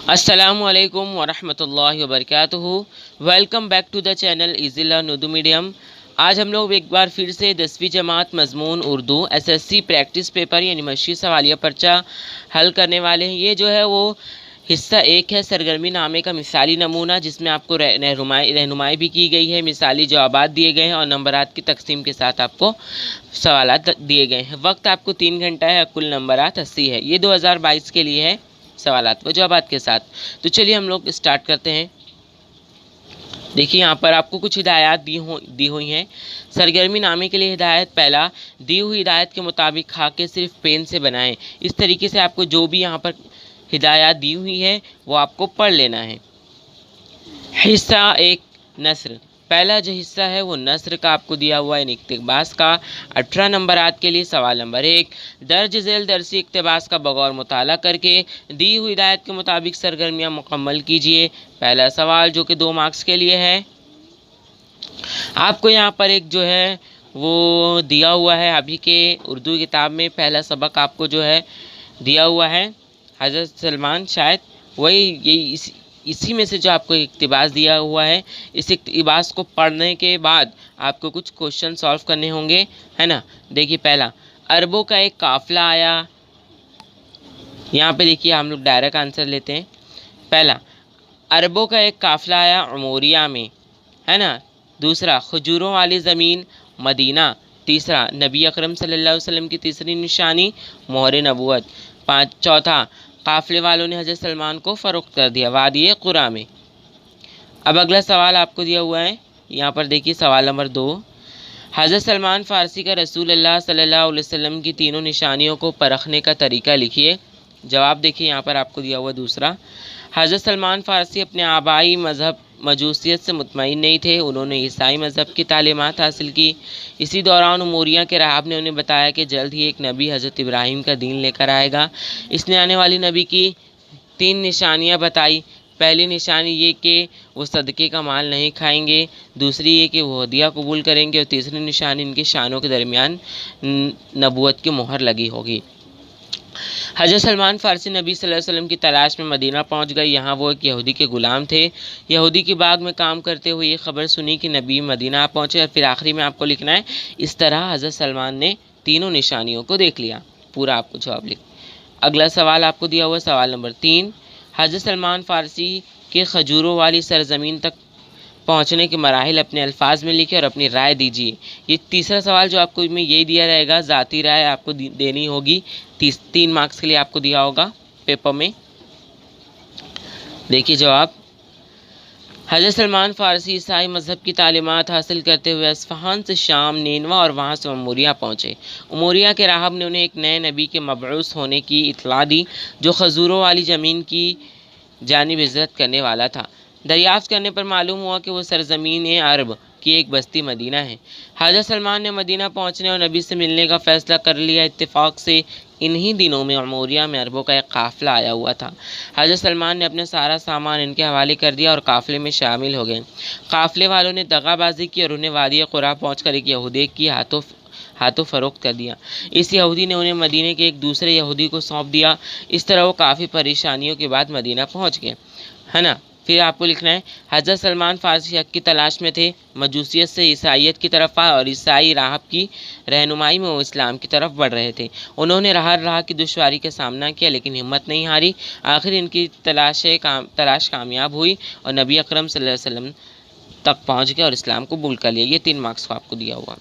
अस्सलामुअलैकुम वरहमतुल्लाहि वबरकातुहू। Welcome back to the channel easy learn Urdu medium. आज हम लोग एक बार फिर से 10वीं जमात मजमून उर्दू एसएससी प्रैक्टिस पेपर यानी मशी सवालिया पर्चा हल करने वाले हैं। ये जो है वो हिस्सा एक है सरगर्मी नामे का मिसाली नमूना, जिसमें आपको रहनुमाई भी की गई है, मिसाली जवाबात दिए गए हैं और नंबरात की तकसीम के साथ आपको सवालात दिए गए हैं। वक्त आपको 3 घंटा है, कुल नंबरात 80 है। ये 2022 के लिए है सवालात व जवाबात के साथ। तो चलिए हम लोग स्टार्ट करते हैं। देखिए यहाँ पर आपको कुछ हिदायत दी हुई हैं। सरगर्मी नामे के लिए हिदायत पहला, दी हुई हिदायत के मुताबिक खाके सिर्फ पेन से बनाएं। इस तरीके से आपको जो भी यहाँ पर हिदायत दी हुई है वो आपको पढ़ लेना है। हिस्सा एक, नस्र। पहला जो हिस्सा है वो नस्र का आपको दिया हुआ है इक्तिबास का। 18 नंबरात के लिए सवाल नंबर 1, दर्ज झेल दरसी इक्तिबास का बगौर मुताला करके दी हुई हिदायत के मुताबिक सरगर्मियाँ मुकम्मल कीजिए। पहला सवाल जो कि 2 मार्क्स के लिए है। आपको यहाँ पर एक जो है वो दिया हुआ है अभी के उर्दू किताब में, पहला सबक आपको जो है दिया हुआ है हज़रत सलमान, शायद वही यही इसी में से जो आपको इक्तिबास दिया हुआ है। इस इक्तिबास को पढ़ने के बाद आपको कुछ क्वेश्चन सॉल्व करने होंगे, है ना। देखिए पहला, अरबों का एक काफ़िला आया। यहाँ पे देखिए हम लोग डायरेक्ट आंसर लेते हैं। पहला, अरबों का एक काफ़िला आया उमोरिया में, है ना। दूसरा, खजूरों वाली ज़मीन मदीना। तीसरा, नबी अकरम सल्लल्लाहु अलैहि वसल्लम की तीसरी निशानी मोहर नबूवत। चौथा, काफ़िले वालों ने हज़रत सलमान को फ़रोख्त कर दिया वादी क़ुरा में। अब अगला सवाल आपको दिया हुआ है, यहाँ पर देखिए सवाल नंबर 2, हज़रत सलमान फ़ारसी का रसूलुल्लाह सल्लल्लाहु अलैहि वसल्लम की तीनों निशानियों को परखने का तरीका लिखिए। जवाब देखिए यहाँ पर आपको दिया हुआ दूसरा, हज़रत सलमान फ़ारसी अपने आबाई मज़हब मजूसियत से मुतमईन नहीं थे। उन्होंने ईसाई मज़हब की तालीमात हासिल की। इसी दौरान उमोरिया के राहब ने उन्हें बताया कि जल्द ही एक नबी हज़रत इब्राहीम का दीन लेकर आएगा। इसने आने वाली नबी की 3 निशानियाँ बताई। पहली निशानी ये कि वो सदक़े का माल नहीं खाएंगे, दूसरी ये कि वो हदिया कबूल करेंगे और तीसरी निशानी इनके शानों के दरमियान नबूवत की मोहर लगी होगी। हज़रत सलमान फ़ारसी नबी सल्लल्लाहु अलैहि वसल्लम की तलाश में मदीना पहुंच गए। यहाँ वो एक यहूदी के ग़ुलाम थे। यहूदी की बाग में काम करते हुए ये खबर सुनी कि नबी मदीना पहुँचे। और फिर आखिरी में आपको लिखना है, इस तरह हज़रत सलमान ने तीनों निशानियों को देख लिया। पूरा आपको जवाब लिख। अगला सवाल आपको दिया हुआ सवाल नंबर 3, हज़रत सलमान फ़ारसी के खजूरों वाली सरज़मीन तक पहुंचने के मराहिल अपने अल्फाज में लिखे और अपनी राय दीजिए। ये तीसरा सवाल जो आपको में यही दिया रहेगा, ज़ाती राय आपको देनी होगी। 3 मार्क्स के लिए आपको दिया होगा पेपर में। देखिए जवाब, हज़रत सलमान फ़ारसी ईसाई मज़हब की तालीमात हासिल करते हुए अस्फ़हान से शाम, नेनवा और वहाँ से उमोरिया पहुँचे। उमोरिया के राहब ने उन्हें एक नए नबी के मबऊस होने की इत्तला दी, जो खजूरों वाली ज़मीन की जानिब हिजरत करने वाला था। दरियाफ्त करने पर मालूम हुआ कि वो सरज़मीन अरब की एक बस्ती मदीना है। हज़रत सलमान ने मदीना पहुँचने और नबी से मिलने का फ़ैसला कर लिया। इत्तेफाक से इन्हीं दिनों में उमोरिया में अरबों का एक काफ़िला आया हुआ था। हज़रत सलमान ने अपना सारा सामान इनके हवाले कर दिया और काफ़िले में शामिल हो गए। काफ़िले वालों ने दगाबाजी की और उन्हें वादी क़ुरा पहुँचकर एक यहूदी की हाथों फ़रोख्त कर दिया। इस यहूदी ने उन्हें मदीने के एक दूसरे यहूदी को सौंप दिया। इस तरह वो काफ़ी परेशानियों के बाद मदीना पहुँच गए, है ना। फिर आपको लिखना है, हज़रत सलमान फ़ारसी हक़ की तलाश में थे। मजूसियत से ईसाइयत की तरफ आए और ईसाई राहब की रहनुमाई में वो इस्लाम की तरफ बढ़ रहे थे। उन्होंने राह की दुश्वारी का सामना किया लेकिन हिम्मत नहीं हारी। आखिर इनकी तलाश कामयाब हुई और नबी अकरम सल्लल्लाहु अलैहि वसल्लम तक पहुँच गए और इस्लाम कबूल कर लिया। ये 3 मार्क्स को आपको दिया हुआ।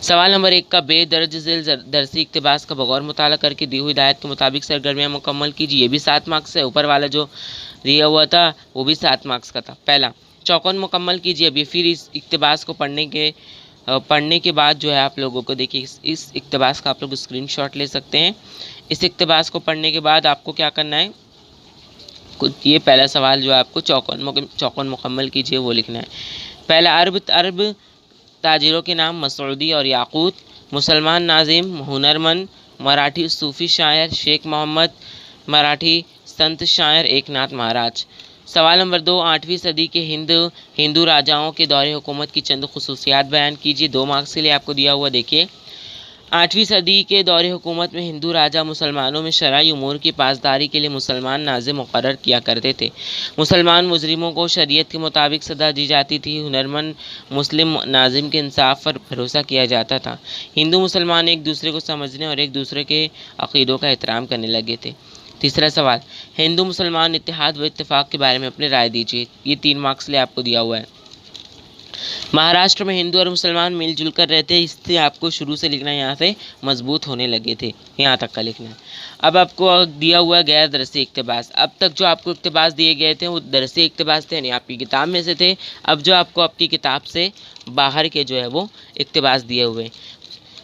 सवाल नंबर 1 का, बेदर्ज झेल दरसी इक्तिबास का बगौर मुताला करके दी हुई हिदायत के मुताबिक सरगर्मियाँ मुकम्मल कीजिए। ये भी 7 मार्क्स है। ऊपर वाला जो दिया हुआ था वो भी 7 मार्क्स का था। पहला, चौकन मुकम्मल कीजिए। अभी फिर इस इक्तिबास को पढ़ने के बाद जो है आप लोगों को देखिए इस इक्तिबास का आप लोग स्क्रीनशॉट ले सकते हैं। इस इक्तिबास को पढ़ने के बाद आपको क्या करना है, कुछ ये पहला सवाल जो है आपको चौकन मुकम्मल कीजिए वो लिखना है। पहला, अरब ताजिरों के नाम मसूदी और याकूत। मुसलमान नाजिम, हुनरमंद, मराठी सूफ़ी शायर शेख मोहम्मद, मराठी संत शायर एकनाथ महाराज। सवाल नंबर 2, 8वीं सदी के हिंदू राजाओं के दौरे हुकूमत की चंद खुसूसियात बयान कीजिए। 2 मार्क्स के लिए आपको दिया हुआ। देखिए, 8वीं सदी के दौरे हुकूमत में हिंदू राजा मुसलमानों में शरई उमूर की पासदारी के लिए मुसलमान नाज़िम मुकर्रर किया करते थे। मुसलमान मुजरिमों को शरीयत के मुताबिक सज़ा दी जाती थी। हुनरमंद मुस्लिम नाज़िम के इंसाफ पर भरोसा किया जाता था। हिंदू मुसलमान एक दूसरे को समझने और एक दूसरे के अक़ीदों का एहतराम करने लगे थे। तीसरा सवाल, हिंदू मुसलमान इत्तेहाद व इत्तेफाक के बारे में अपनी राय दीजिए। ये 3 मार्क्स लिए आपको दिया हुआ है। महाराष्ट्र में हिंदू और मुसलमान मिलजुल कर रहते हैं, इससे आपको शुरू से लिखना है, यहाँ से मजबूत होने लगे थे, यहाँ तक का लिखना है। अब आपको दिया हुआ है गैर दरसी इक़्तिबास। अब तक जो आपको इक़्तिबास दिए गए थे वो दरसी इक़्तिबास थे, यानी आपकी किताब में से थे। अब जो आपको आपकी किताब से बाहर के जो है वो इक़्तिबास दिए हुए हैं।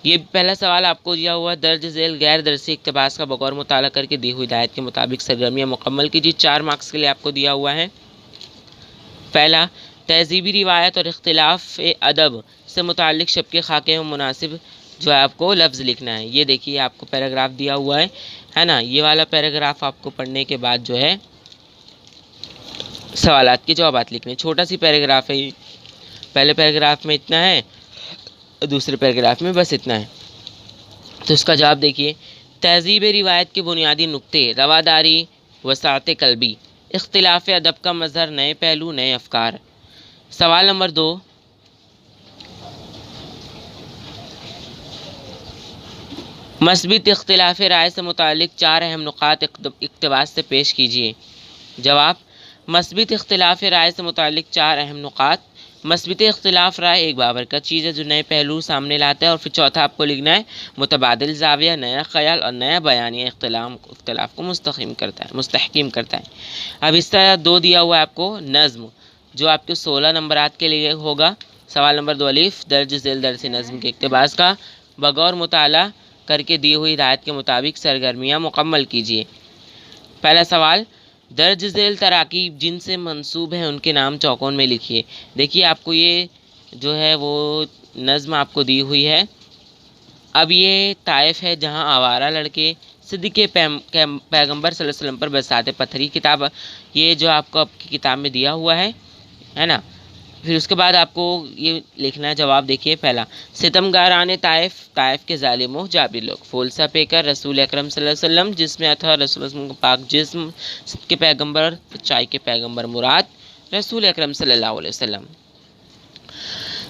ये पहला सवाल आपको दिया हुआ दर्ज झेल गैर दरसी इक़्तिबास का बगौर मुताला करके दी हुई हिदायत के मुताबिक सरगर्मियाँ मुकम्मल कीजिए। 4 मार्क्स के लिए आपको दिया हुआ है। पहला, तहज़ीबी रिवायत और इख्तिलाफ़ अदब से मुताल्लिक़ शब्के खाके में मुनासिब जो है आपको लफ्ज़ लिखना है। ये देखिए आपको पैराग्राफ दिया हुआ है ना। ये वाला पैराग्राफ आपको पढ़ने के बाद जो है सवालात के जवाबात लिखने। छोटा सी पैराग्राफ है, पहले पैराग्राफ में इतना है, दूसरे पैराग्राफ में बस इतना है। तो इसका जवाब देखिए, तहज़ीब रिवायत के बुनियादी नुक्ते, रवादारी, वसात कल्बी, इख्तिलाफ़ अदब का मज़हर, नए पहलू, नए अफ़कार। सवाल नंबर 2, मस्बित इख्तिलाफ़ राय से मुतालिक 4 अहम नुकात इक़्तिबास से पेश कीजिए। जवाब, मस्बित इख्तिलाफ़ राय से मुतालिक 4 अहम नुकात। मस्बित इख्तिलाफ़ राय एक बाबरकत चीज़ है जो नए पहलू सामने लाता है। और फिर चौथा आपको लिखना है मुतबादिल ज़ाविया, नया ख़याल और नया बयानिया इख्तिलाफ़ को मुस्तहकीम करता है। अब इस तरह 2 दिया हुआ है आपको नज़्म, जो आपके 16 नंबरात के लिए होगा। सवाल नंबर 2 अलीफ, दर्ज झेल दरसी नज़्म के इक़्तिबास का बगौर मुताला करके दी हुई हिदायत के मुताबिक सरगर्मियाँ मुकम्मल कीजिए। पहला सवाल, दर्ज झेल तराकीब जिनसे मंसूब है उनके नाम चौकोन में लिखिए। देखिए आपको ये जो है वो नज़्म आपको दी हुई है। अब ये ताइफ है जहाँ आवारा लड़के सिद्दीक़ पैगंबर सल्लल्लाहु अलैहि वसल्लम पर बरसात पत्थरी किताब, ये जो आपको आपकी किताब में दिया हुआ है ना। फिर उसके बाद आपको ये लिखना है जवाब। देखिए पहला, सितमगारान ताइफ के ज़ालिमों जाबिर लोग, फूलसा पेकर रसूल अकरम सल्लल्लाहु अलैहि वसल्लम, जिसमें अथा रसूल पाक जिस्म के पैगंबर, सच्चाई के पैगंबर मुराद रसूल अकरम सल्लल्लाहु अलैहि वसल्लम।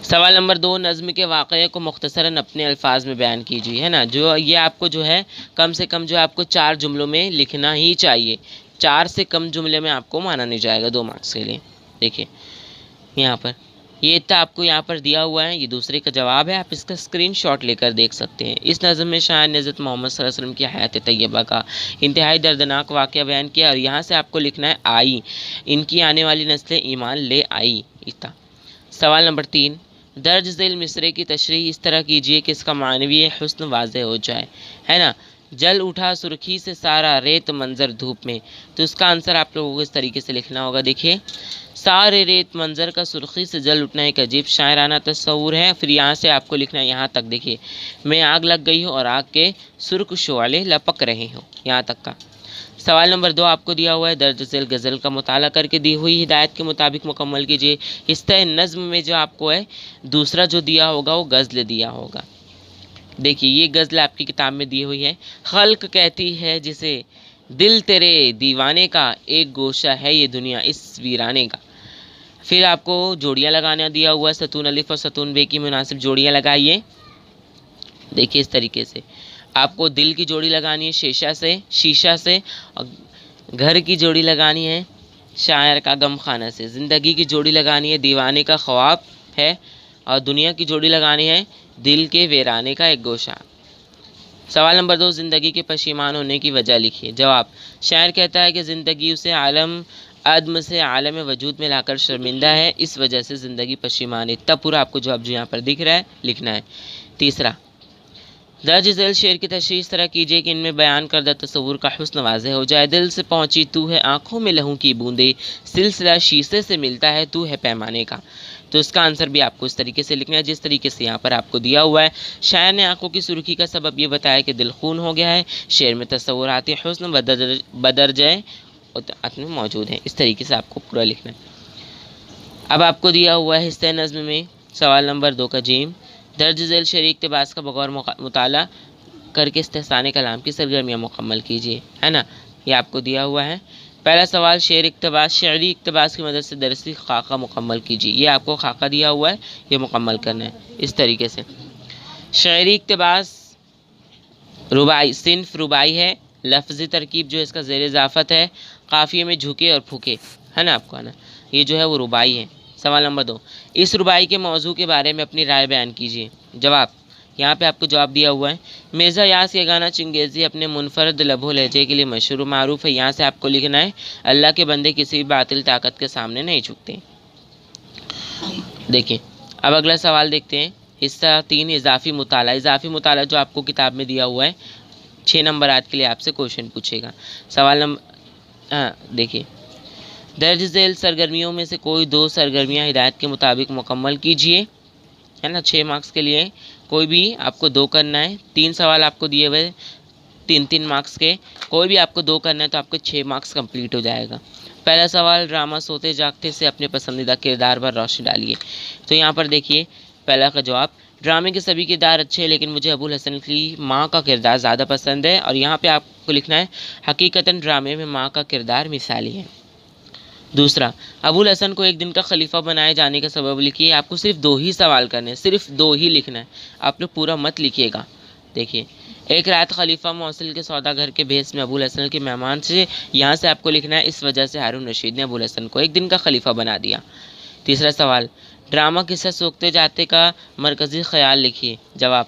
सवाल नंबर 2, नज़्म के वाक़े को मुख्तसरन अपने अल्फाज में बयान कीजिए, है ना। जो ये आपको जो है कम से कम जो आपको 4 जुमलों में लिखना ही चाहिए। 4 से कम जुमले में आपको माना नहीं जाएगा 2 मार्क्स के लिए। देखिए यहाँ पर ये इतना आपको यहाँ पर दिया हुआ है, ये दूसरे का जवाब है। आप इसका स्क्रीनशॉट लेकर देख सकते हैं। इस नज़्म में शायर ने हज़रत मोहम्मद सल्लल्लाहु अलैहि वसल्लम की हयात तैयबा का इंतहाई दर्दनाक वाक़या बयान किया और यहाँ से आपको लिखना है आई, इनकी आने वाली नस्लें ईमान ले आई। इतना। सवाल नंबर 3, दर्ज झेल मिसरे की तशरीह इस तरह कीजिए कि इसका मानवी हुस्न वाज़ेह हो जाए, है ना। जल उठा सुर्खी से सारा रेत मंज़र धूप में, तो इसका आंसर आप लोगों को इस तरीके से लिखना होगा। देखिए, सारे रेत मंज़र का सुर्खी से जल उठना एक अजीब शायराना तस्वूर है। फिर यहाँ से आपको लिखना है यहाँ तक। देखिए, मैं आग लग गई हूँ और आग के सुर्ख शोले लपक रहे हो, यहाँ तक का। सवाल नंबर 2 आपको दिया हुआ है, दर्ज झेल गज़ल का मुताला करके दी हुई हिदायत के मुताबिक मुकम्मल कीजिए। हिस्सा नज़्म में जो आपको है दूसरा जो दिया होगा वो गज़ल दिया होगा। देखिए ये गज़ल आपकी किताब में दी हुई है। खल्क कहती है जिसे दिल तेरे दीवाने का, एक गोशा है ये दुनिया इस वीराने का। फिर आपको जोड़ियाँ लगाना दिया हुआ है, सतून अलिफ और सतून बे की मुनासिब जोड़ियाँ लगाइए। देखिए इस तरीके से आपको दिल की जोड़ी लगानी है शीशा से, और घर की जोड़ी लगानी है शायर का गम खाना से, ज़िंदगी की जोड़ी लगानी है दीवाने का ख्वाब है, और दुनिया की जोड़ी लगानी है दिल के वीराने का एक गोशा। सवाल नंबर 2, ज़िंदगी के पशीमान होने की वजह लिखिए। जवाब, शायर कहता है कि ज़िंदगी उसे आलम अदम से आलम वजूद में लाकर शर्मिंदा है, इस वजह से ज़िंदगी पशीमान है। तब पूरा आपको जवाब जो यहाँ पर दिख रहा है लिखना है। तीसरा, दर्ज झेल शेर की तशरीह इस तरह कीजिए कि इनमें बयान करदा तस्वुर का हुस्न वाज़ेह हो जाए। दिल से पहुँची तू है आँखों में लहू की बूंदे, सिलसिला शीशे से मिलता है तू है पैमाने का। तो इसका आंसर भी आपको इस तरीके से लिखना है जिस तरीके से यहाँ पर आपको दिया हुआ है। शायर ने आंखों की सुर्खी का सबब ये बताया कि दिल खून हो गया है। शेर में तस्वुरात हुस्न बदरजाए में मौजूद हैं। इस तरीके से आपको पूरा लिखना है। अब आपको दिया हुआ है हिस्से नज़्म में सवाल नंबर 2 का जीम, दर्ज झेल शेरी इक़्तिबास का बगौर मुताला करके इस्तेहसाने कलाम की सरगर्मियाँ मुकम्मल कीजिए, है ना, ये आपको दिया हुआ है। पहला सवाल शेर इक़्तिबास शेरी इक़्तिबास की मदद से दरसी खाका मुकम्मल कीजिए, ये आपको खाका दिया हुआ है, ये मुकम्मल करना है इस तरीके से। शेरी इक़्तिबास रुबाई सिन्फ रुबाई है, लफ्ज़ी तरकीब जो इसका ज़ेर इज़ाफ़त है, काफ़िए में झुके और फूके, है ना, आपको आना, ये जो है वो रुबाई है। सवाल नंबर 2, इस रुबाई के मौजू के बारे में अपनी राय बयान कीजिए। जवाब, यहाँ पे आपको जवाब दिया हुआ है। मिर्ज़ा यास ये गाना चंगेज़ी अपने मुनफरद लबो लहजे के लिए मशहूर मारूफ है। यहाँ से आपको लिखना है अल्लाह के बंदे किसी भी बातिल ताकत के सामने नहीं झुकते। देखिए अब अगला सवाल देखते हैं। हिस्सा 3 इजाफ़ी मुताला। इजाफ़ी मुताला जो आपको किताब में दिया हुआ है 6 नंबरात के लिए आपसे क्वेश्चन पूछेगा। सवाल नंबर देखिए, दर्ज झेल सरगर्मियों में से कोई 2 सरगर्मियाँ हिदायत के मुताबिक मुकम्मल कीजिए, है ना। 6 मार्क्स के लिए कोई भी आपको 2 करना है। 3 सवाल आपको दिए हुए 3-3 मार्क्स के, कोई भी आपको 2 करना है तो आपको 6 मार्क्स कंप्लीट हो जाएगा। पहला सवाल, ड्रामा सोते जागते से अपने पसंदीदा किरदार पर रोशनी डालिए। तो यहाँ पर देखिए पहला का जवाब, ड्रामे के सभी किरदार अच्छे हैं लेकिन मुझे अबुल हसन की माँ का किरदार ज़्यादा पसंद है। और यहाँ पे आपको लिखना है हकीकतन ड्रामे में माँ का किरदार मिसाली है। दूसरा, अबुल हसन को एक दिन का खलीफा बनाए जाने का सबब लिखिए। आपको सिर्फ 2 ही सवाल करने हैं, सिर्फ 2 ही लिखना है, आप लोग पूरा मत लिखिएगा। देखिए, एक रात खलीफा मौसिल के सौदागर के भेस में अबुल हसन के मेहमान से, यहाँ से आपको लिखना है इस वजह से हारून रशीद ने अबुल हसन को एक दिन का खलीफा बना दिया। तीसरा सवाल, ड्रामा किस्सा सोते जागते का मरकज़ी ख्याल लिखिए। जवाब,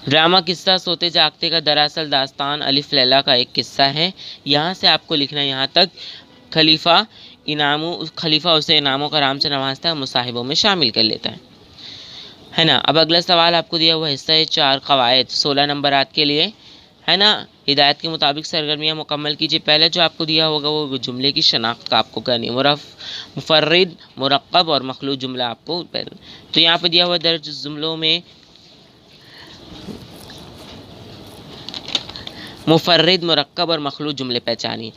ड्रामा किस्सा सोते जागते का दरअसल दास्तान अलिफ लैला का एक किस्सा है। यहाँ से आपको लिखना है यहाँ तक खलीफा उसे इनामों का राम से नवाजता है, मुसाहिबों में शामिल कर लेता है ना। अब अगला सवाल आपको दिया हुआ हिस्सा है 4 कवायद 16 नंबरात के लिए, है ना। हिदायत के मुताबिक सरगर्मियाँ मुकम्मल कीजिए। पहले जो आपको दिया होगा वो जुमले की शनाख्त का आपको करनी है। मुफर्रिद, मुरक्कब और मखलूत जुमला आपको तो यहाँ पर दिया हुआ दर्ज जुमलों में मुफर्रिद, मुरक्कब और मखलूत जुमले पहचानिए,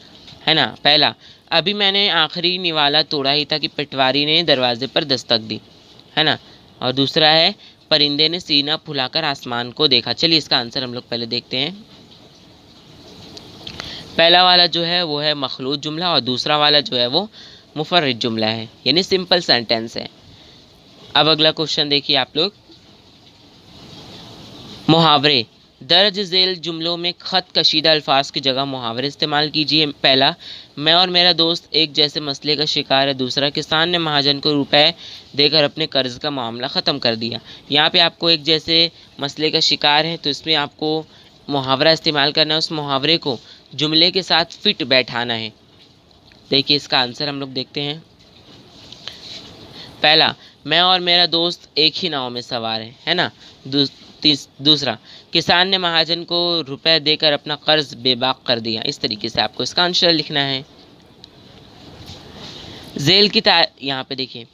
है ना। पहला, अभी मैंने आखिरी निवाला तोड़ा ही था कि पटवारी ने दरवाजे पर दस्तक दी, है ना। और दूसरा है, परिंदे ने सीना फुलाकर आसमान को देखा। चलिए इसका आंसर हम लोग पहले देखते हैं। पहला वाला जो है वो है मखलूत जुमला और दूसरा वाला जो है वो मुफर्रिद जुमला है, यानी सिंपल सेंटेंस है। अब अगला क्वेश्चन देखिए आप लोग, मुहावरे। दर्ज झेल जुमलों में ख़त कशीदा अल्फाज की जगह मुहावरे इस्तेमाल कीजिए। पहला, मैं और मेरा दोस्त एक जैसे मसले का शिकार है। दूसरा, किसान ने महाजन को रुपए देकर अपने कर्ज का मामला ख़त्म कर दिया। यहाँ पे आपको एक जैसे मसले का शिकार है तो इसमें आपको मुहावरा इस्तेमाल करना है, उस मुहावरे को जुमले के साथ फिट बैठाना है। देखिए इसका आंसर हम लोग देखते हैं। पहला, मैं और मेरा दोस्त एक ही नाव में सवार है ना। दूसरा, किसान ने महाजन को रुपए देकर अपना कर्ज बेबाक कर दिया। इस तरीके से आपको इसका आंसर लिखना है। झेल की यहाँ पे देखिए,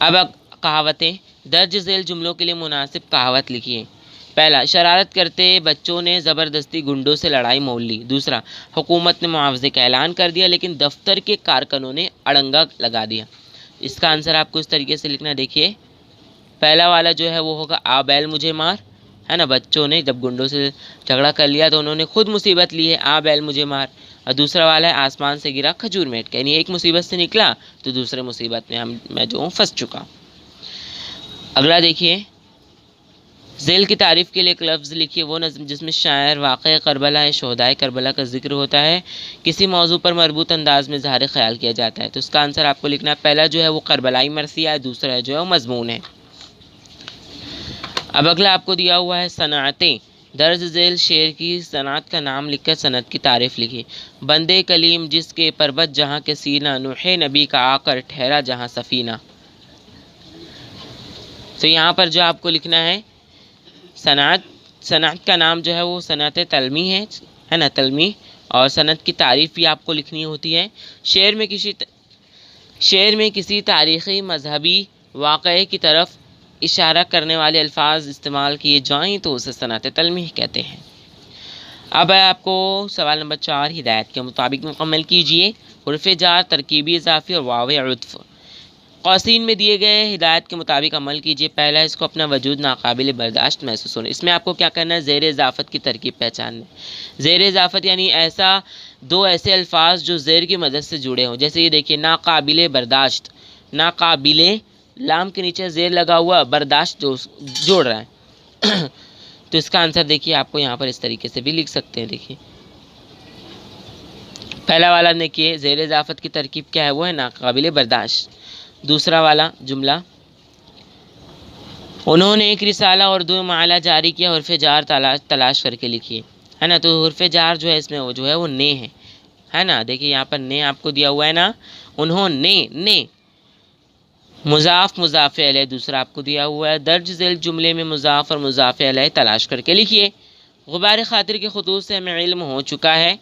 अब कहावतें। दर्ज झेल जुमलों के लिए मुनासिब कहावत लिखिए। पहला, शरारत करते बच्चों ने ज़बरदस्ती गुंडों से लड़ाई मोल ली। दूसरा, हुकूमत ने मुआवजे का ऐलान कर दिया लेकिन दफ्तर के कारकुनों ने अड़ंगा लगा दिया। इसका आंसर आपको इस तरीके से लिखना है। देखिए पहला वाला जो है वो होगा आ बैल मुझे मार, है ना। बच्चों ने जब गुंडों से झगड़ा कर लिया तो उन्होंने खुद मुसीबत ली है, आ बैल मुझे मार। और दूसरा वाला है आसमान से गिरा खजूर मेट के, यानी एक मुसीबत से निकला तो दूसरे मुसीबत में मैं जो हूँ फंस चुका। अगला देखिए, झेल की तारीफ़ के लिए एक लफ्ज़ लिखिए। वो नज़्म जिसमें शायर वाक़या करबला शोहदाए करबला का जिक्र होता है, किसी मौजू पर मरबूत अंदाज में इज़हार ख़याल किया जाता है। तो उसका आंसर आपको लिखना है। पहला जो है वो करबलाई मरसिया है, दूसरा जो है वो मज़मून है। अब अगला आपको दिया हुआ है सनातें। दर्ज झेल शेर की सनात का नाम लिखकर सनत की तारीफ़ लिखिए। बंदे कलीम जिसके परबत जहाँ के सीना, नूहे नबी का आकर ठहरा जहाँ सफ़ीना। तो यहाँ पर जो आपको लिखना है सनात का नाम जो है वो सनत तलमी है ना, तलमी। और सनत की तारीफ़ भी आपको लिखनी होती है। शेर में किसी तारीख़ी मजहबी वाक़े की तरफ इशारा करने वाले अल्फाज इस्तेमाल किए जाएं तो उसे सनत तलमी कहते हैं। अब आपको सवाल नंबर 4 हिदायत के मुताबिक मुकम्मल कीजिए। हुर्फ़ जार, तरकीबी इज़ाफ़ी और वाव उत्फ़। कौसीन में दिए गए हिदायत के मुताबिक अमल कीजिए। पहला, इसको अपना वजूद नाकाबिल बर्दाश्त महसूस होना। इसमें आपको क्या करना है, ज़ेर इज़ाफ़त की तरकीब पहचानना है। ज़ेर इज़ाफ़त यानी दो ऐसे अल्फाज जो ज़ेर की मदद से जुड़े हों। जैसे ये देखिए, नाकाबिल बर्दाश्त, नाकाबिल, लाम के नीचे ज़ेर लगा हुआ, बर्दाश्त जो जोड़ रहा है। तो इसका आंसर देखिए आपको यहाँ पर इस तरीके से भी लिख सकते हैं। देखिए पहला वाला देखिए, ज़ेर इज़ाफ़त की तरकीब क्या है, वो है नाकाबिल बर्दाश्त। दूसरा वाला जुमला, उन्होंने एक रिसाला और 2 माला जारी किया, हुर्फ़ जार तलाश करके लिखिए, है ना। तो हुर्फ़ जार जो है इसमें वो जो है वो ने है ना। देखिए यहाँ पर ने आपको दिया हुआ है ना, उन्होंने, ने। मुज़ाफ़ मुज़ाफ़ अलैह दूसरा आपको दिया हुआ है। दर्ज ज़ैल जुमले में मुज़ाफ़ और मुज़ाफ़ अलैह तलाश करके लिखिए। गुबार ख़ातिर के ख़ुतूत से हमें इल्म हो चुका है,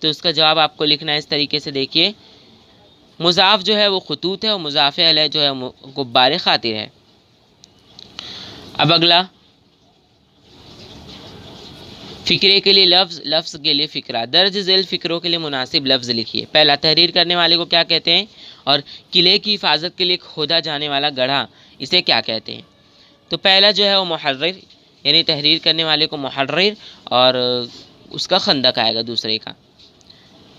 तो उसका जवाब आपको लिखना है इस तरीके से। देखिए मुज़ाफ़ जो है वो ख़ुतूत है और मुज़ाफ़ अलैह जो है गुब्बार ख़ातिर है। अब अगला, फ़िक्रे के लिए लफ्ज़, लफ्ज़ के लिए फ़िक्रा। दर्ज ज़ैल फ़िक्रों के लिए मुनासिब लफ्ज़ लिखिए। पहला, तहरीर करने वाले को क्या कहते हैं, और किले की हिफाजत के लिए खोदा जाने वाला गढ़ा, इसे क्या कहते हैं। तो पहला जो है वो मुहर्रिर, यानी तहरीर करने वाले को मुहर्रिर, और उसका खंदक आएगा दूसरे का।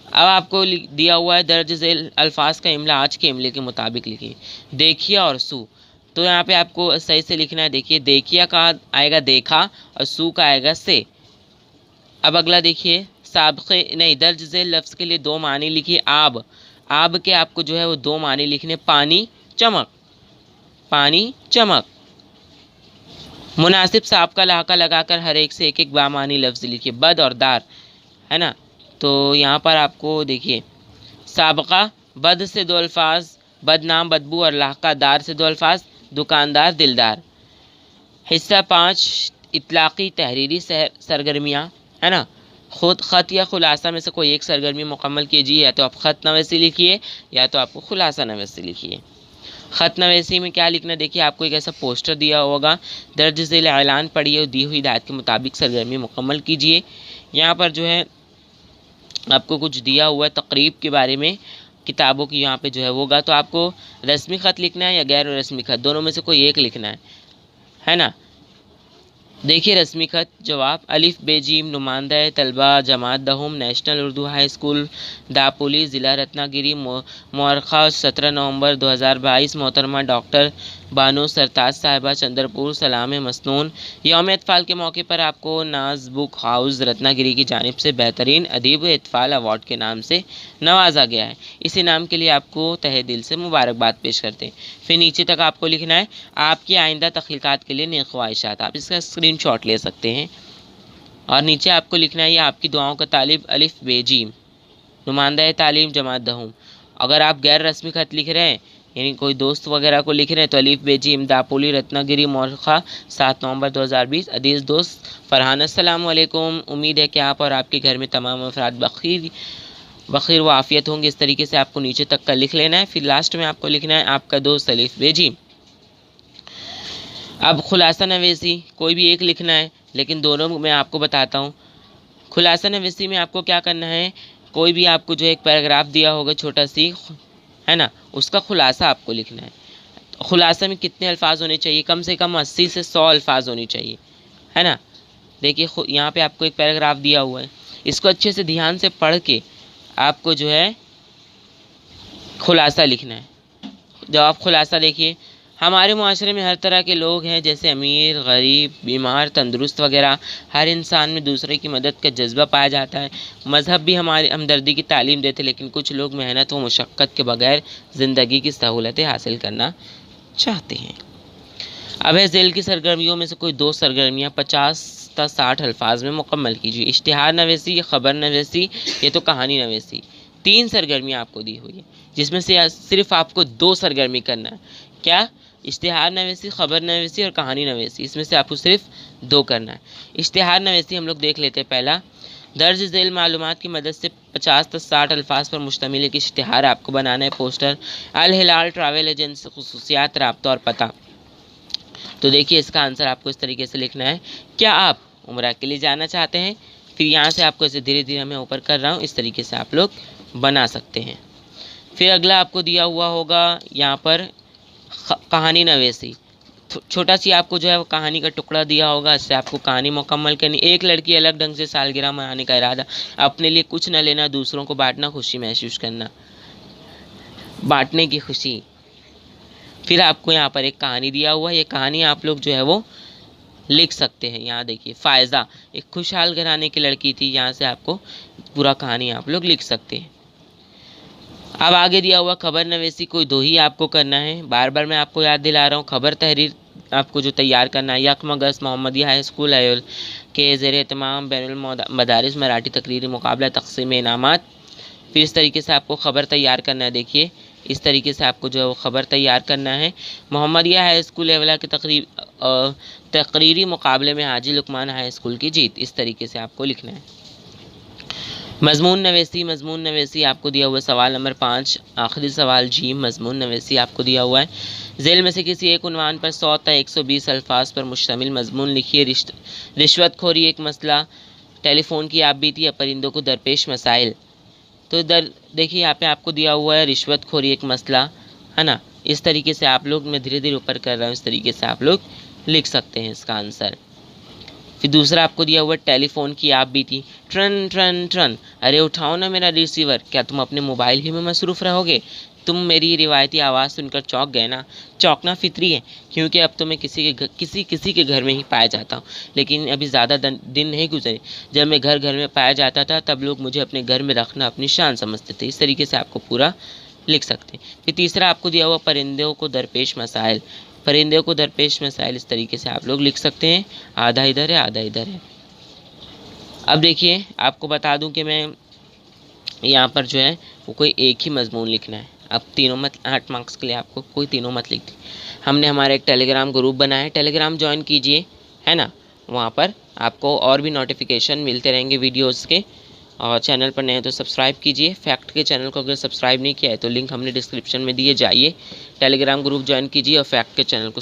अब आपको दिया हुआ है दर्ज ज़ैल अल्फाज का इमला आज के इमले के मुताबिक लिखिए। देखिया और सू, तो यहाँ पे आपको सही से लिखना है। देखिए देखिया का आएगा देखा और सू का आएगा से। अब अगला देखिए, साबिक़े नहीं, दर्ज ज़ैल लफ्ज़ के लिए 2 मानी लिखिए। आब, आब के आपको जो है वो 2 मानी लिखने, पानी चमक, पानी चमक। मुनासिब साब का लाका लगाकर हर एक से एक एक बामानी लफ्ज़ लिखिए। बद और दार, है ना। तो यहाँ पर आपको देखिए, साबका बद से 2 अल्फाज, बदनाम बदबू, और लाका दार से 2 अल्फाज, दुकानदार दिलदार। हिस्सा 5, इतलाक़ी तहरीरी सरगर्मियाँ, है ना। खुद ख़त या खुलासा में से कोई एक सरगर्मी मुकम्मल कीजिए। या तो आप ख़त नवैसी लिखिए या तो आपको खुलासा नवैसी लिखिए। ख़त नवैसी में क्या लिखना, देखिए आपको एक ऐसा पोस्टर दिया होगा, दर्ज ज़ैल ऐलान पढ़िए और दी हुई हिदायत के मुताबिक सरगर्मी मुकम्मल कीजिए। यहाँ पर जो है आपको कुछ दिया हुआ है तकरीब के बारे में, किताबों की यहाँ पे जो है होगा। तो आपको रस्मी ख़त लिखना है या गैर रस्मी ख़त, दोनों में से कोई एक लिखना है ना। देखिए रस्मी ख़त जवाब, अलिफ बेजीम, नुमाइंदा तलबा जमात दहुम, national Urdu high school Dapoli, ज़िला रत्नागिरी, मुअर्रख़ा 17 नवंबर 2022। मोहतरमा डॉक्टर बानो सरताज साहिबा, चंद्रपुर, सलाम मसनून। यौम इत्फ़ाल के मौके पर आपको नाज बुक हाउस रत्नागिरी की जानिब से बेहतरीन अदीब इत्फ़ाल अवार्ड के नाम से नवाजा गया है। इस इनाम के लिए आपको तहे दिल से मुबारकबाद पेश करते हैं। फिर नीचे तक आपको लिखना है, आपकी आइंदा तख्लीक़ात के लिए नेक ख्वाहिशात। आप इसका स्क्रीनशॉट ले सकते हैं। और नीचे आपको लिखना है, ये आपकी दुआओं का तालिब अलिफ बेजीम, नुमाइंदा तालीम जमात दहुम। अगर आप गैर रस्मी ख़त लिख रहे हैं, यानी कोई दोस्त वगैरह को लिख रहे हैं, तो अलिफ बेजीम, दापोली, रत्नागिरी, मुअर्रख़ा 7 नवंबर 2020। अजीज़ दोस्त फ़रहान, अस्सलाम वालेकुम। उम्मीद है कि आप और आपके घर में तमाम अफराद बखैर व आफ़ियत होंगे। इस तरीके से आपको नीचे तक का लिख लेना है। फिर लास्ट में आपको लिखना है, आपका दोस्त अलिफ बेजीम। अब खुलासा नवीसी कोई भी एक लिखना है, लेकिन दोनों मैं आपको बताता हूँ। खुलासा नवीसी में आपको क्या करना है, कोई भी आपको जो एक पैराग्राफ दिया होगा छोटा सी, है ना, उसका खुलासा आपको लिखना है। खुलासा में कितने अल्फाज होने चाहिए, कम से कम 80 से 100 अल्फाज होने चाहिए, है ना। देखिए यहाँ पे आपको एक पैराग्राफ दिया हुआ है, इसको अच्छे से ध्यान से पढ़ के आपको जो है खुलासा लिखना है। जब आप खुलासा देखिए, हमारे मुआशरे में हर तरह के लोग हैं, जैसे अमीर, गरीब, बीमार, तंदुरुस्त वगैरह। हर इंसान में दूसरे की मदद का जज्बा पाया जाता है। मज़हब भी हमारे हमदर्दी की तालीम देते, लेकिन कुछ लोग मेहनत व मुशक्क़त के बगैर ज़िंदगी की सहूलतें हासिल करना चाहते हैं। अब है ज़ैल की सरगर्मियों में से कोई 2 सरगर्मियाँ 50 से 60 अल्फाज में मुकम्मल कीजिए। इश्तिहार नवीसी या ख़बर नवीसी, ये तो कहानी नवीसी। 3 सरगर्मियाँ आपको दी हुई है, जिसमें से सिर्फ आपको 2 सरगर्मी करना है। क्या, इश्तिहार नवीसी, ख़बर नवीसी और कहानी नवीसी, इसमें से आपको सिर्फ 2 करना है। इश्तिहार नवीसी हम लोग देख लेते हैं। पहला, दर्ज ज़ैल मालूमात की मदद से 50 से 60 अल्फाज पर मुश्तमिल एक इश्तिहार आपको बनाना है। पोस्टर, अल हिलाल ट्रैवल एजेंसी, ख़ुसूसियात, राब्ता और पता। तो देखिए इसका आंसर आपको इस तरीके से लिखना है, क्या आप उम्रा के लिए जाना चाहते हैं। फिर यहाँ से आपको इसे धीरे धीरे मैं ऊपर कर रहा हूँ, इस तरीके से आप लोग बना सकते हैं। फिर अगला आपको दिया हुआ होगा यहाँ पर कहानी नवेसी, छोटा सी आपको जो है वो कहानी का टुकड़ा दिया होगा, इससे आपको कहानी मुकम्मल करनी। एक लड़की अलग ढंग से सालगिरह मनाने का इरादा, अपने लिए कुछ न लेना, दूसरों को बांटना, खुशी महसूस करना, बांटने की खुशी। फिर आपको यहाँ पर एक कहानी दिया हुआ है, ये कहानी आप लोग जो है वो लिख सकते हैं। यहाँ देखिए, फ़ायज़ा एक खुशहाल घराने की लड़की थी, यहाँ से आपको पूरा कहानी आप लोग लिख सकते हैं। अब आगे दिया हुआ खबर नवेसी, कोई दो ही आपको करना है। बार बार मैं आपको याद दिला रहा हूँ, खबर तहरीर आपको जो तैयार करना है, यकम अगस्त मोहम्मदिया हाई स्कूल अयोल के ज़ेर तमाम बैनुल मदारिस मराठी तकरीरी मुकाबला तकसीम इनामात। फिर इस तरीके से आपको ख़बर तैयार करना है। देखिए, इस तरीके से आपको जो है वो ख़बर तैयार करना है। मोहम्मदिया हाई स्कूल अयोला के तकरीरी मुकाबले में हाजी लुकमान हाई स्कूल की जीत, इस तरीके से आपको लिखना है। मजमून नवेसी आपको दिया हुआ है। सवाल नंबर 5 आखिरी सवाल जी, मजमून नवेसी आपको दिया हुआ है। झेल में से किसी एक उन्वान पर 100 या 120 अल्फाज पर मुश्तमिल मजमून लिखिए। रिश्वतखोरी एक मसला, टेलीफोन की आपबीती या परिंदों को दरपेश मसाइल। तो देखिए यहाँ पे आपको दिया हुआ है रिश्वतखोरी एक मसला, है ना। इस तरीके से आप लोग, मैं धीरे धीरे ऊपर कर रहा हूँ, इस तरीके से आप लोग लिख सकते हैं इसका आंसर। फिर दूसरा आपको दिया हुआ टेलीफोन की आप बीती, ट्रन ट्रन ट्रन, अरे उठाओ ना मेरा रिसीवर, क्या तुम अपने मोबाइल ही में मसरूफ़ रहोगे? तुम मेरी रिवायती आवाज़ सुनकर चौंक गए ना। चौंकना फितरी है, क्योंकि अब तो मैं किसी के घर में ही पाया जाता हूँ। लेकिन अभी ज़्यादा दिन नहीं गुजरे जब मैं घर घर में पाया जाता था, तब लोग मुझे अपने घर में रखना अपनी शान समझते थे। इस तरीके से आपको पूरा लिख सकते हैं। फिर तीसरा आपको दिया हुआ परिंदों को दरपेश मसाइल, परिंदों को दरपेश मसाइल, इस तरीके से आप लोग लिख सकते हैं। आधा इधर है आधा इधर है। अब देखिए, आपको बता दूं कि मैं यहाँ पर जो है वो कोई एक ही मजमून लिखना है। अब तीनों मत, 8 मार्क्स के लिए आपको कोई तीनों मत लिख दी। हमने हमारा एक टेलीग्राम ग्रुप बनाया है, टेलीग्राम ज्वाइन कीजिए, है ना। वहाँ पर आपको और भी नोटिफिकेशन मिलते रहेंगे वीडियोज़ के। और चैनल पर नए हैं तो सब्सक्राइब कीजिए। फैक्ट के चैनल को अगर सब्सक्राइब नहीं किया है तो लिंक हमने डिस्क्रिप्शन में दिए, जाइए टेलीग्राम ग्रुप ज्वाइन कीजिए और फैक्ट के चैनल को